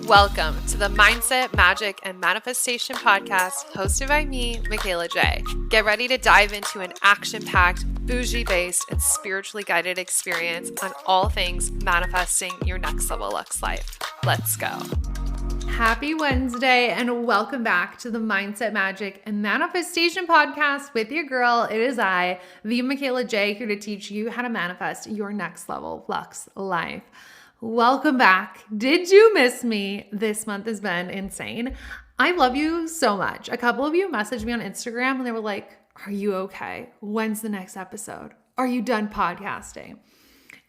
Welcome to the Mindset, Magic, and Manifestation podcast hosted by me, Michaela J. Get ready to dive into an action-packed, bougie-based, and spiritually guided experience on all things manifesting your next level Lux life. Let's go. Happy Wednesday and welcome back to the Mindset, Magic, and Manifestation podcast with your girl. It is I, the Michaela J, here to teach you how to manifest your next level Lux life. Welcome back. Did you miss me? This month has been insane. I love you so much. A couple of you messaged me on Instagram and they were like, are you okay? When's the next episode? Are you done podcasting?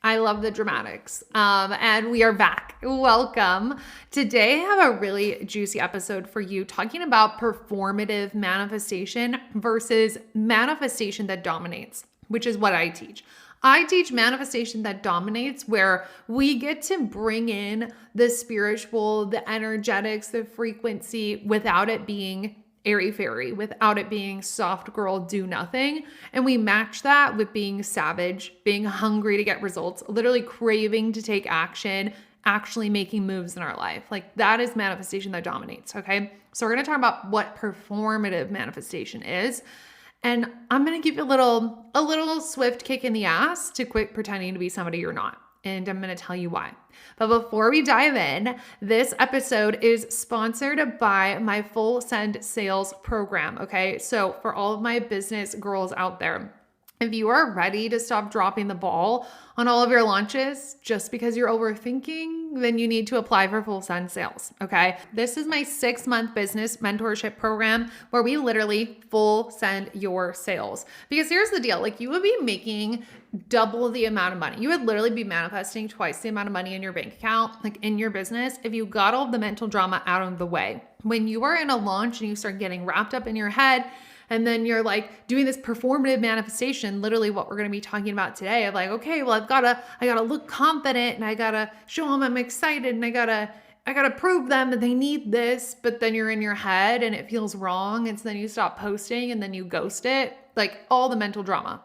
I love the dramatics. And we are back. Welcome. Today I have a really juicy episode for you talking about performative manifestation versus manifestation that dominates, which is what I teach. I teach manifestation that dominates, where we get to bring in the spiritual, the energetics, the frequency without it being airy-fairy, without it being soft girl, do nothing. And we match that with being savage, being hungry to get results, literally craving to take action, actually making moves in our life. Like that is manifestation that dominates, okay? So we're going to talk about what performative manifestation is. And I'm going to give you a little swift kick in the ass to quit pretending to be somebody you're not. And I'm going to tell you why. But before we dive in, this episode is sponsored by my Full Send Sales program. Okay. So for all of my business girls out there, if you are ready to stop dropping the ball on all of your launches just because you're overthinking, then you need to apply for Full Send Sales, okay? This is my 6-month business mentorship program where we literally full send your sales. Because here's the deal, like you would be making double the amount of money. You would literally be manifesting twice the amount of money in your bank account, like in your business, if you got all of the mental drama out of the way. When you are in a launch and you start getting wrapped up in your head, and then you're like doing this performative manifestation, literally what we're going to be talking about today of like, okay, well, I gotta look confident and I gotta show them I'm excited and I gotta prove them that they need this, but then you're in your head and it feels wrong. And so then you stop posting and then you ghost it, like all the mental drama.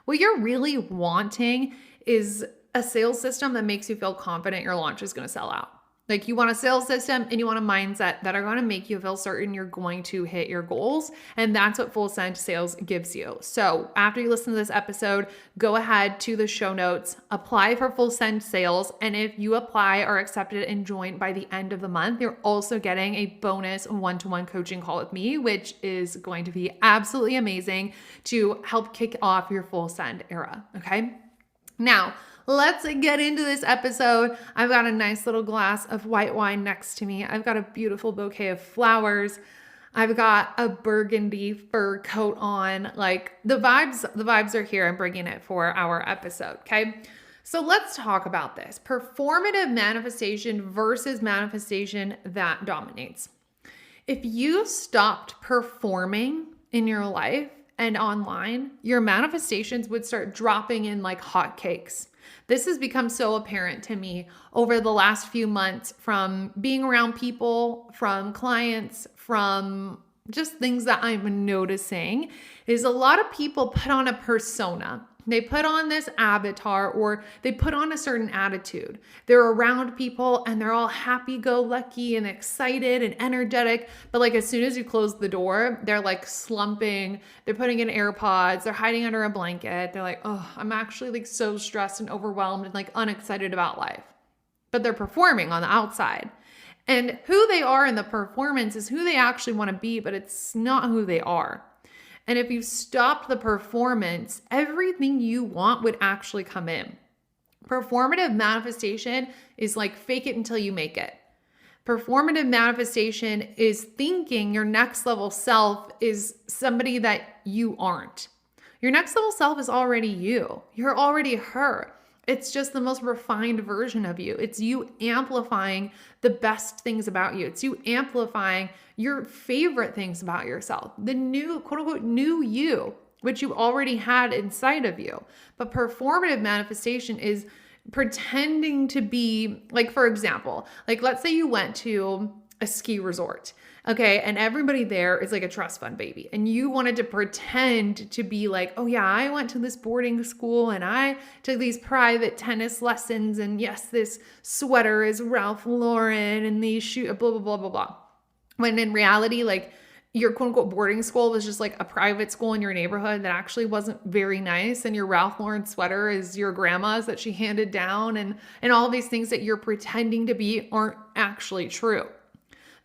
What you're really wanting is a sales system that makes you feel confident your launch is going to sell out. Like you want a sales system and you want a mindset that are going to make you feel certain you're going to hit your goals. And that's what Full Send Sales gives you. So after you listen to this episode, go ahead to the show notes, apply for Full Send Sales. And if you apply, are accepted and joined by the end of the month, you're also getting a bonus one-to-one coaching call with me, which is going to be absolutely amazing to help kick off your Full Send era. Okay. Now, let's get into this episode. I've got a nice little glass of white wine next to me. I've got a beautiful bouquet of flowers. I've got a burgundy fur coat on. Like the vibes are here. I'm bringing it for our episode. Okay. So let's talk about this. Performative manifestation versus manifestation that dominates. If you stopped performing in your life and online, your manifestations would start dropping in like hotcakes. This has become so apparent to me over the last few months from being around people, from clients, from just things that I'm noticing is a lot of people put on a persona. They put on this avatar or they put on a certain attitude. They're around people and they're all happy-go-lucky and excited and energetic. But like as soon as you close the door, they're like slumping. They're putting in AirPods. They're hiding under a blanket. They're like, oh, I'm actually like so stressed and overwhelmed and like unexcited about life. But they're performing on the outside. And who they are in the performance is who they actually want to be, but it's not who they are. And if you stopped the performance, everything you want would actually come in. Performative manifestation is like fake it until you make it. Performative manifestation is thinking your next level self is somebody that you aren't. Your next level self is already you. You're already her. It's just the most refined version of you. It's you amplifying the best things about you. It's you amplifying your favorite things about yourself, the new, quote unquote, new you, which you already had inside of you. But performative manifestation is pretending to be, like, for example, like let's say you went to a ski resort. Okay. And everybody there is like a trust fund baby. And you wanted to pretend to be like, oh yeah, I went to this boarding school and I took these private tennis lessons. And yes, this sweater is Ralph Lauren and these shoes, blah, blah, blah, blah, blah. When in reality, like your quote unquote boarding school was just like a private school in your neighborhood that actually wasn't very nice. And your Ralph Lauren sweater is your grandma's that she handed down. And all these things that you're pretending to be aren't actually true.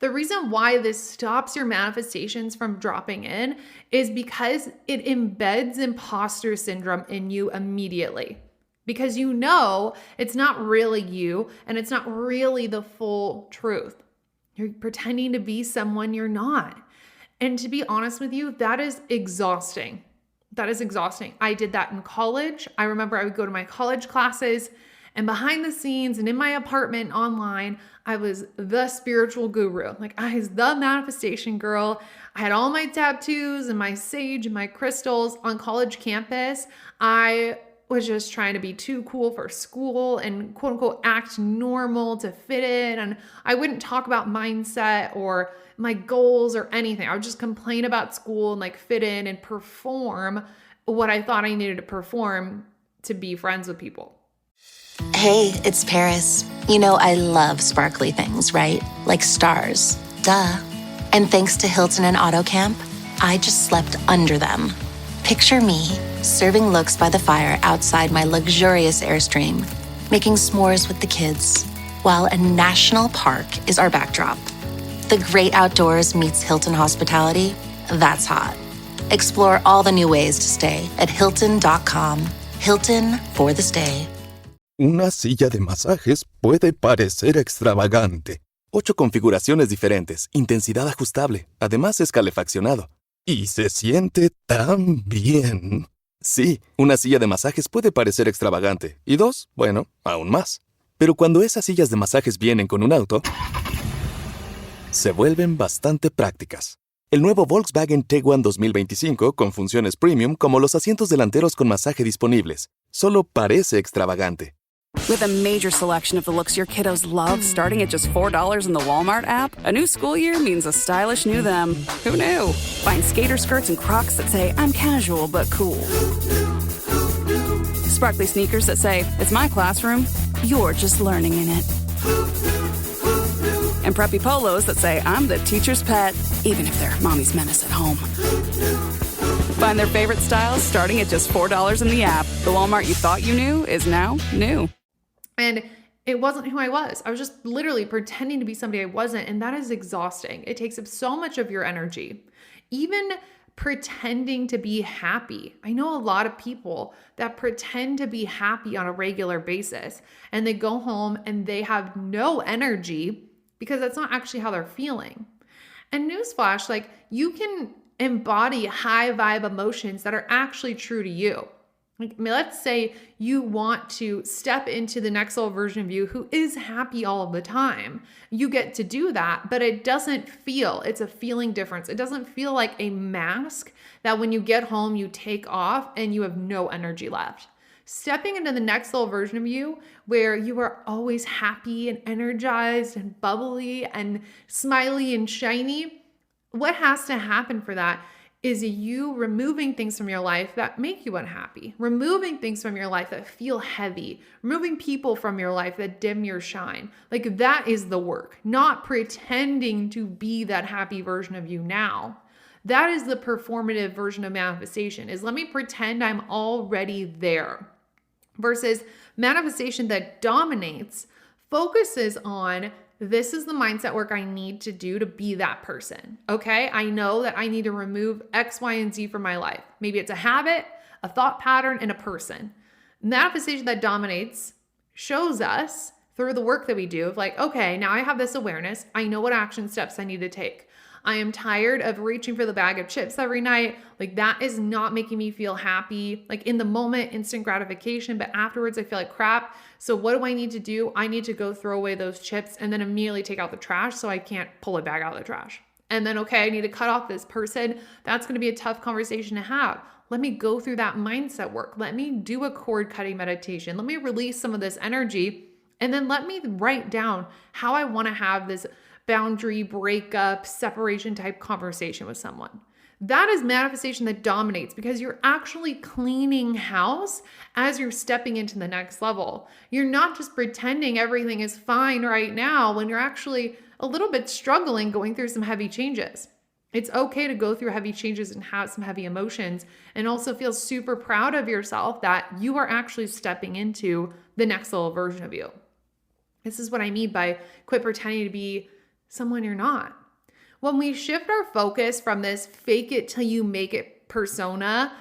The reason why this stops your manifestations from dropping in is because it embeds imposter syndrome in you immediately. Because you know it's not really you and it's not really the full truth. You're pretending to be someone you're not. And to be honest with you, that is exhausting. That is exhausting. I did that in college. I remember I would go to my college classes and behind the scenes and in my apartment online, I was the spiritual guru. Like I was the manifestation girl. I had all my tattoos and my sage and my crystals on college campus. I was just trying to be too cool for school and quote unquote act normal to fit in. And I wouldn't talk about mindset or my goals or anything. I would just complain about school and like fit in and perform what I thought I needed to perform to be friends with people. Hey, it's Paris. You know, I love sparkly things, right? Like stars. Duh. And thanks to Hilton and AutoCamp, I just slept under them. Picture me serving looks by the fire outside my luxurious Airstream, making s'mores with the kids, while a national park is our backdrop. The great outdoors meets Hilton hospitality. That's hot. Explore all the new ways to stay at Hilton.com. Hilton for the stay. Una silla de masajes puede parecer extravagante. 8 configuraciones diferentes, intensidad ajustable, además es calefaccionado. Y se siente tan bien. Sí, una silla de masajes puede parecer extravagante. Y 2, bueno, aún más. Pero cuando esas sillas de masajes vienen con un auto, se vuelven bastante prácticas. El nuevo Volkswagen Tiguan 2025 con funciones premium como los asientos delanteros con masaje disponibles. Solo parece extravagante. With a major selection of the looks your kiddos love starting at just $4 in the Walmart app, a new school year means a stylish new them. Who knew? Find skater skirts and Crocs that say, I'm casual but cool. Sparkly sneakers that say, it's my classroom, you're just learning in it. And preppy polos that say, I'm the teacher's pet, even if they're mommy's menace at home. Find their favorite styles starting at just $4 in the app. The Walmart you thought you knew is now new. And it wasn't who I was. I was just literally pretending to be somebody I wasn't. And that is exhausting. It takes up so much of your energy. Even pretending to be happy. I know a lot of people that pretend to be happy on a regular basis. And they go home and they have no energy because that's not actually how they're feeling. And newsflash, like you can embody high vibe emotions that are actually true to you. Like, let's say you want to step into the next level version of you who is happy all of the time. You get to do that, but it doesn't feel, it's a feeling difference. It doesn't feel like a mask that when you get home, you take off and you have no energy left. Stepping into the next level version of you where you are always happy and energized and bubbly and smiley and shiny, what has to happen for that is you removing things from your life that make you unhappy, removing things from your life that feel heavy, removing people from your life that dim your shine. Like that is the work, not pretending to be that happy version of you now. That is the performative version of manifestation, is let me pretend I'm already there. Versus manifestation that dominates, focuses on this is the mindset work I need to do to be that person. Okay, I know that I need to remove X, Y, and Z from my life. Maybe it's a habit, a thought pattern, and a person. Manifestation that dominates shows us through the work that we do of like, okay, now I have this awareness. I know what action steps I need to take. I am tired of reaching for the bag of chips every night. Like that is not making me feel happy. Like in the moment, instant gratification, but afterwards I feel like crap. So what do I need to do? I need to go throw away those chips and then immediately take out the trash so I can't pull it back out of the trash. And then, okay, I need to cut off this person. That's going to be a tough conversation to have. Let me go through that mindset work. Let me do a cord cutting meditation. Let me release some of this energy. And then let me write down how I want to have this boundary, breakup, separation type conversation with someone. That is manifestation that dominates because you're actually cleaning house as you're stepping into the next level. You're not just pretending everything is fine right now when you're actually a little bit struggling going through some heavy changes. It's okay to go through heavy changes and have some heavy emotions and also feel super proud of yourself that you are actually stepping into the next level version of you. This is what I mean by quit pretending to be someone you're not. When we shift our focus from this fake it till you make it persona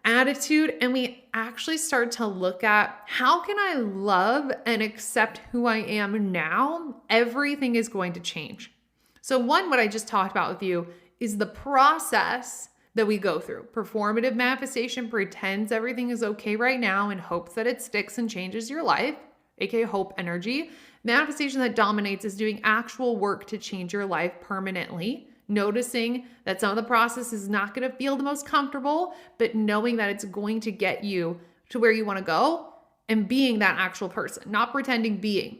attitude, and we actually start to look at how can I love and accept who I am now, everything is going to change. So one, what I just talked about with you is the process that we go through. Performative manifestation pretends everything is okay right now and hopes that it sticks and changes your life, aka hope energy. Manifestation that dominates is doing actual work to change your life permanently, noticing that some of the process is not going to feel the most comfortable, but knowing that it's going to get you to where you want to go and being that actual person, not pretending being.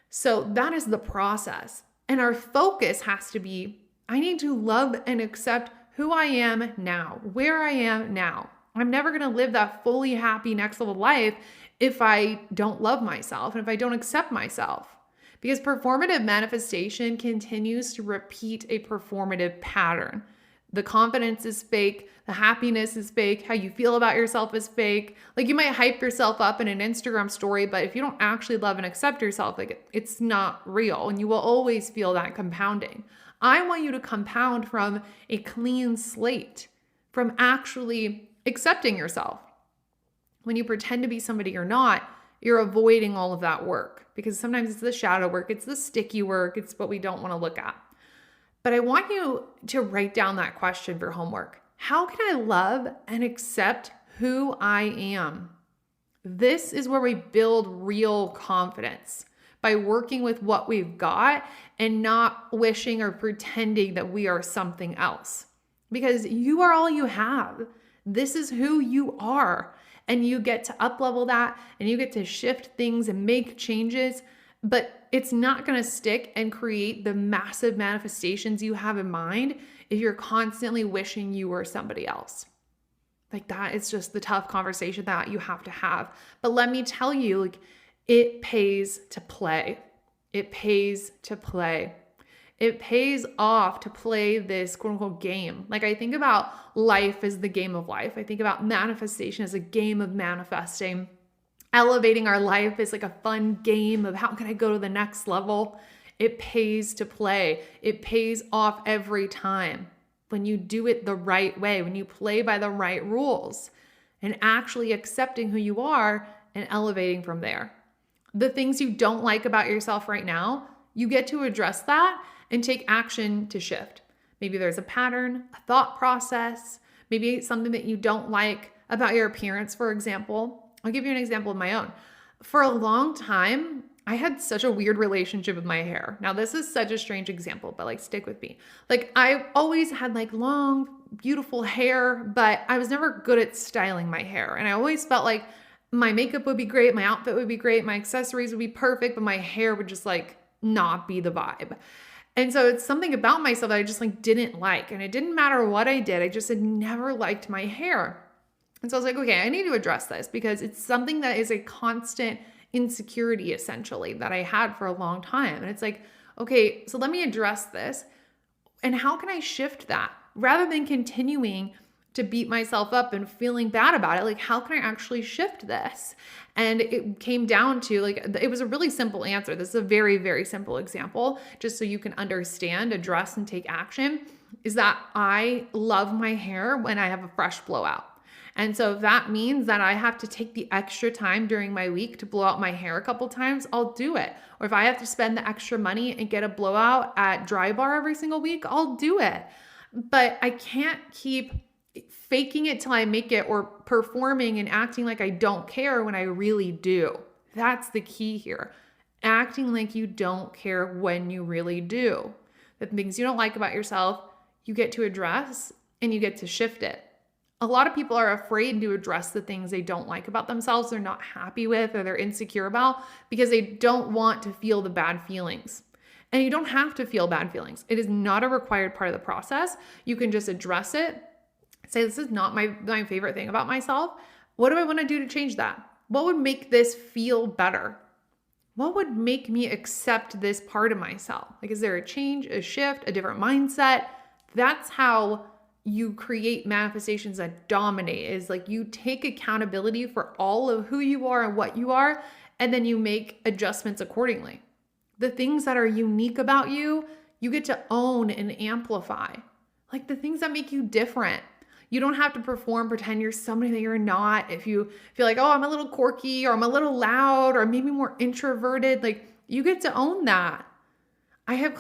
So that is the process. And our focus has to be, I need to love and accept who I am now, where I am now. I'm never going to live that fully happy next level life if I don't love myself and if I don't accept myself. Because performative manifestation continues to repeat a performative pattern. The confidence is fake, the happiness is fake, how you feel about yourself is fake. Like you might hype yourself up in an Instagram story, but if you don't actually love and accept yourself, like it's not real and you will always feel that compounding. I want you to compound from a clean slate, from actually accepting yourself. When you pretend to be somebody you're not, you're avoiding all of that work because sometimes it's the shadow work, it's the sticky work, it's what we don't want to look at. But I want you to write down that question for homework. How can I love and accept who I am? This is where we build real confidence by working with what we've got and not wishing or pretending that we are something else. Because you are all you have. This is who you are. And you get to up-level that and you get to shift things and make changes, but it's not going to stick and create the massive manifestations you have in mind if you're constantly wishing you were somebody else. Like that is just the tough conversation that you have to have. But let me tell you, like, it pays to play. It pays to play. It pays off to play this quote unquote game. Like I think about life as the game of life. I think about manifestation as a game of manifesting. Elevating our life is like a fun game of how can I go to the next level? It pays to play. It pays off every time when you do it the right way, when you play by the right rules and actually accepting who you are and elevating from there. The things you don't like about yourself right now, you get to address that and take action to shift. Maybe there's a pattern, a thought process, maybe something that you don't like about your appearance, for example. I'll give you an example of my own. For a long time, I had such a weird relationship with my hair. Now, this is such a strange example, but like stick with me. Like I always had like long, beautiful hair, but I was never good at styling my hair. And I always felt like my makeup would be great, my outfit would be great, my accessories would be perfect, but my hair would just like not be the vibe. And so it's something about myself that I just like didn't like. And it didn't matter what I did. I just had never liked my hair. And so I was like, okay, I need to address this because it's something that is a constant insecurity essentially that I had for a long time. And it's like, okay, so let me address this. And how can I shift that? Rather than continuing to beat myself up and feeling bad about it, like how can I actually shift this? And it came down to like, it was a really simple answer. This is a very, very simple example, just so you can understand, address, and take action, is that I love my hair when I have a fresh blowout. And so if that means that I have to take the extra time during my week to blow out my hair a couple times, I'll do it. Or if I have to spend the extra money and get a blowout at Dry Bar every single week, I'll do it. But I can't keep faking it till I make it or performing and acting like I don't care when I really do. That's the key here. Acting like you don't care when you really do. The things you don't like about yourself, you get to address and you get to shift it. A lot of people are afraid to address the things they don't like about themselves, they're not happy with, or they're insecure about because they don't want to feel the bad feelings. And you don't have to feel bad feelings. It is not a required part of the process. You can just address it. Say, this is not my favorite thing about myself. What do I want to do to change that? What would make this feel better? What would make me accept this part of myself? Like, is there a change, a shift, a different mindset? That's how you create manifestations that dominate, is like you take accountability for all of who you are and what you are, and then you make adjustments accordingly. The things that are unique about you, you get to own and amplify. Like the things that make you different. You don't have to pretend you're somebody that you're not. If you feel like, oh, I'm a little quirky, or I'm a little loud, or maybe more introverted, like you get to own that. I have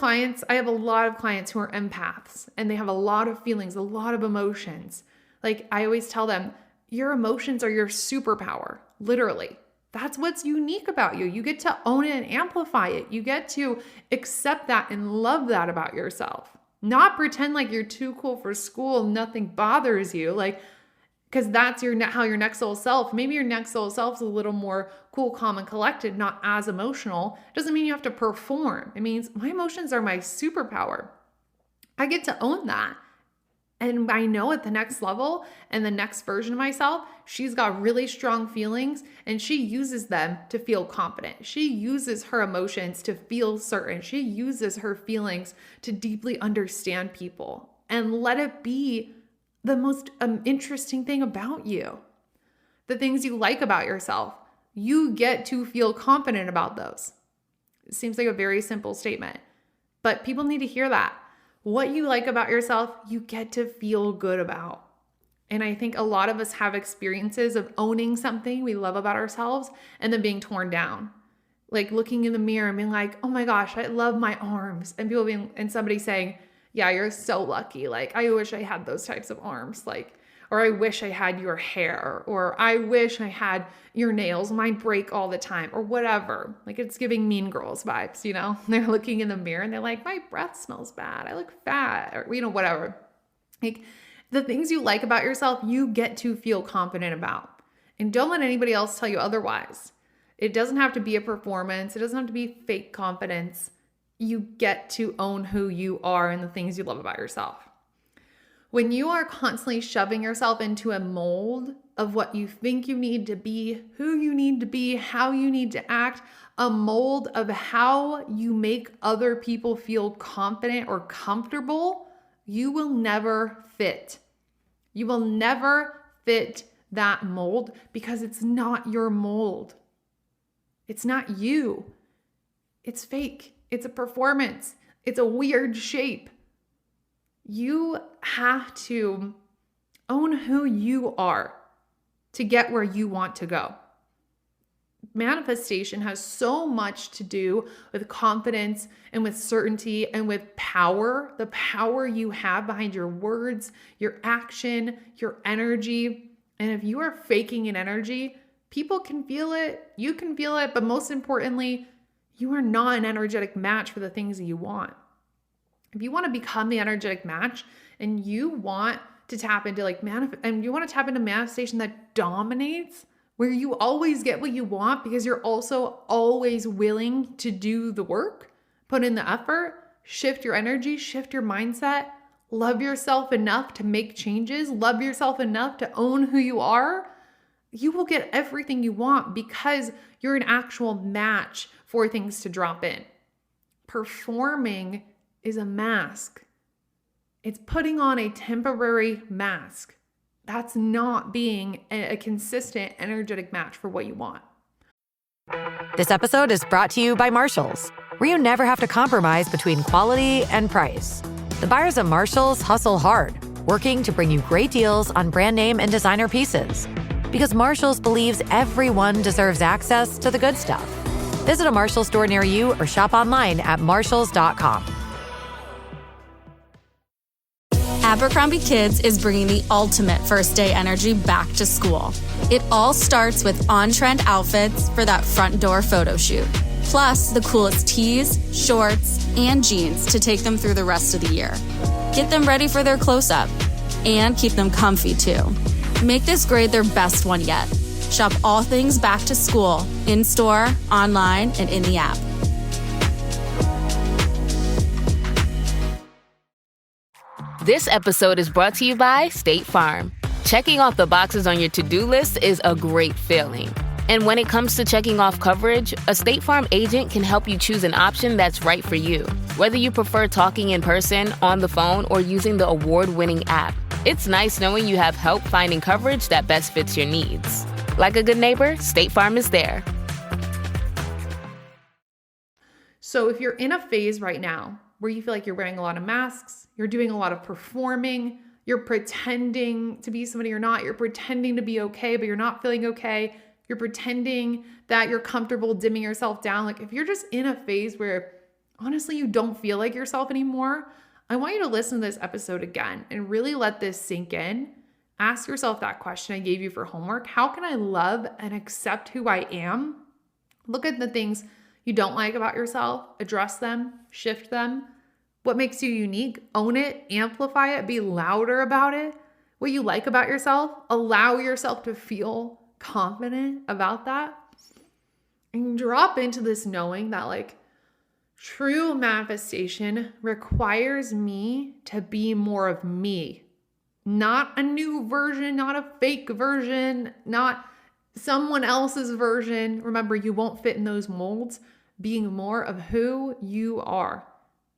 a lot of clients who are empaths, and they have a lot of feelings, a lot of emotions. Like I always tell them, your emotions are your superpower, literally. That's what's unique about you. You get to own it and amplify it. You get to accept that and love that about yourself. Not pretend like you're too cool for school, nothing bothers you. Like, because that's how your next soul self, maybe your next soul self is a little more cool, calm, and collected, not as emotional. Doesn't mean you have to perform. It means my emotions are my superpower. I get to own that. And I know at the next level and the next version of myself, she's got really strong feelings and she uses them to feel confident. She uses her emotions to feel certain. She uses her feelings to deeply understand people and let it be the most interesting thing about you. The things you like about yourself, you get to feel confident about those. It seems like a very simple statement, but people need to hear that. What you like about yourself, you get to feel good about. And I think a lot of us have experiences of owning something we love about ourselves and then being torn down. Like looking in the mirror and being like, oh my gosh, I love my arms. And somebody saying, yeah, you're so lucky. Like, I wish I had those types of arms. Like, or I wish I had your hair, or I wish I had your nails. Mine break all the time, or whatever. Like, it's giving Mean Girls vibes, you know? They're looking in the mirror and they're like, my breath smells bad. I look fat, or, you know, whatever. Like, the things you like about yourself, you get to feel confident about. And don't let anybody else tell you otherwise. It doesn't have to be a performance. It doesn't have to be fake confidence. You get to own who you are and the things you love about yourself. When you are constantly shoving yourself into a mold of what you think you need to be, who you need to be, how you need to act, a mold of how you make other people feel confident or comfortable, you will never fit. You will never fit that mold because it's not your mold. It's not you. It's fake. It's a performance. It's a weird shape. You have to own who you are to get where you want to go. Manifestation has so much to do with confidence and with certainty and with power, the power you have behind your words, your action, your energy. And if you are faking an energy, people can feel it, you can feel it, but most importantly, you are not an energetic match for the things that you want. If you want to become the energetic match and you want to tap into manifestation that dominates, where you always get what you want because you're also always willing to do the work, put in the effort, shift your energy, shift your mindset, love yourself enough to make changes, love yourself enough to own who you are, you will get everything you want because you're an actual match for things to drop in. Performing is a mask. It's putting on a temporary mask. That's not being a consistent, energetic match for what you want. This episode is brought to you by Marshalls, where you never have to compromise between quality and price. The buyers at Marshalls hustle hard, working to bring you great deals on brand name and designer pieces. Because Marshalls believes everyone deserves access to the good stuff. Visit a Marshalls store near you or shop online at marshalls.com. Abercrombie Kids is bringing the ultimate first day energy back to school. It all starts with on-trend outfits for that front door photo shoot. Plus, the coolest tees, shorts, and jeans to take them through the rest of the year. Get them ready for their close-up and keep them comfy too. Make this grade their best one yet. Shop all things back to school, in-store, online, and in the app. This episode is brought to you by State Farm. Checking off the boxes on your to-do list is a great feeling. And when it comes to checking off coverage, a State Farm agent can help you choose an option that's right for you. Whether you prefer talking in person, on the phone, or using the award-winning app, it's nice knowing you have help finding coverage that best fits your needs. Like a good neighbor, State Farm is there. So if you're in a phase right now where you feel like you're wearing a lot of masks, you're doing a lot of performing, you're pretending to be somebody you're not, you're pretending to be okay, but you're not feeling okay, you're pretending that you're comfortable dimming yourself down. Like if you're just in a phase where honestly you don't feel like yourself anymore, I want you to listen to this episode again and really let this sink in. Ask yourself that question I gave you for homework. How can I love and accept who I am? Look at the things you don't like about yourself, address them, shift them. What makes you unique? Own it, amplify it, be louder about it. What you like about yourself, allow yourself to feel confident about that. And drop into this knowing that like true manifestation requires me to be more of me. Not a new version, not a fake version, not someone else's version. Remember, you won't fit in those molds. Being more of who you are.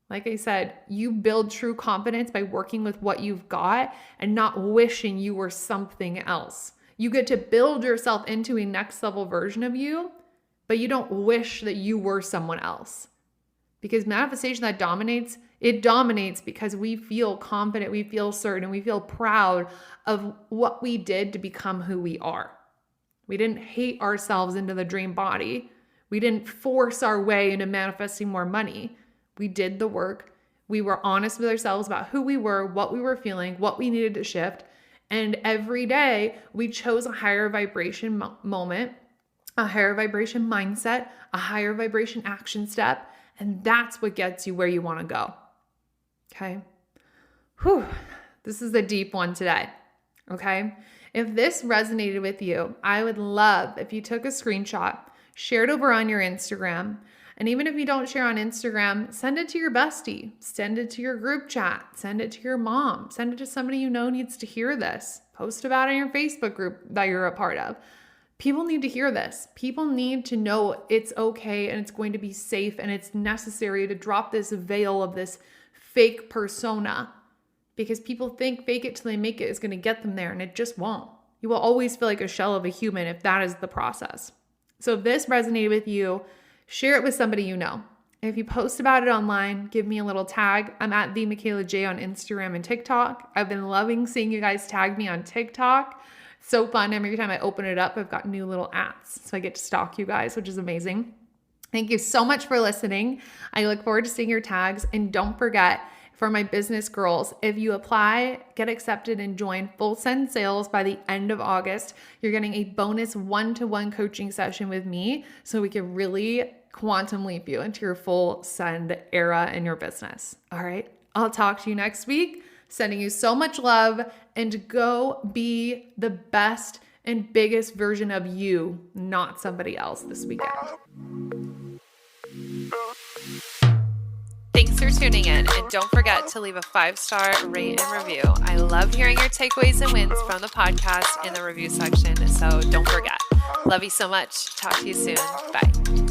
Like I said, you build true confidence by working with what you've got and not wishing you were something else. You get to build yourself into a next level version of you, but you don't wish that you were someone else. Because manifestation that dominates, it dominates because we feel confident, we feel certain, we feel proud of what we did to become who we are. We didn't hate ourselves into the dream body. We didn't force our way into manifesting more money. We did the work. We were honest with ourselves about who we were, what we were feeling, what we needed to shift. And every day we chose a higher vibration moment, a higher vibration mindset, a higher vibration action step. And that's what gets you where you want to go. Okay. Whew. This is a deep one today. Okay. If this resonated with you, I would love if you took a screenshot, share it over on your Instagram. And even if you don't share on Instagram, send it to your bestie, send it to your group chat, send it to your mom, send it to somebody you know needs to hear this. Post about it in your Facebook group that you're a part of. People need to hear this. People need to know it's okay and it's going to be safe and it's necessary to drop this veil of this fake persona, because people think fake it till they make it is going to get them there, and it just won't. You will always feel like a shell of a human if that is the process. So if this resonated with you, share it with somebody you know. If you post about it online, give me a little tag. I'm at the Michaela J on Instagram and TikTok. I've been loving seeing you guys tag me on TikTok. So fun. Every time I open it up, I've got new little ads. So I get to stalk you guys, which is amazing. Thank you so much for listening. I look forward to seeing your tags. And don't forget, for my business girls, if you apply, get accepted, and join Full Send Sales by the end of August, you're getting a bonus one-to-one coaching session with me so we can really quantum leap you into your full send era in your business. All right. I'll talk to you next week. Sending you so much love, and go be the best and biggest version of you, not somebody else this weekend. Thanks for tuning in, and don't forget to leave a 5-star rate and review. I love hearing your takeaways and wins from the podcast in the review section, so don't forget. Love you so much. Talk to you soon. Bye.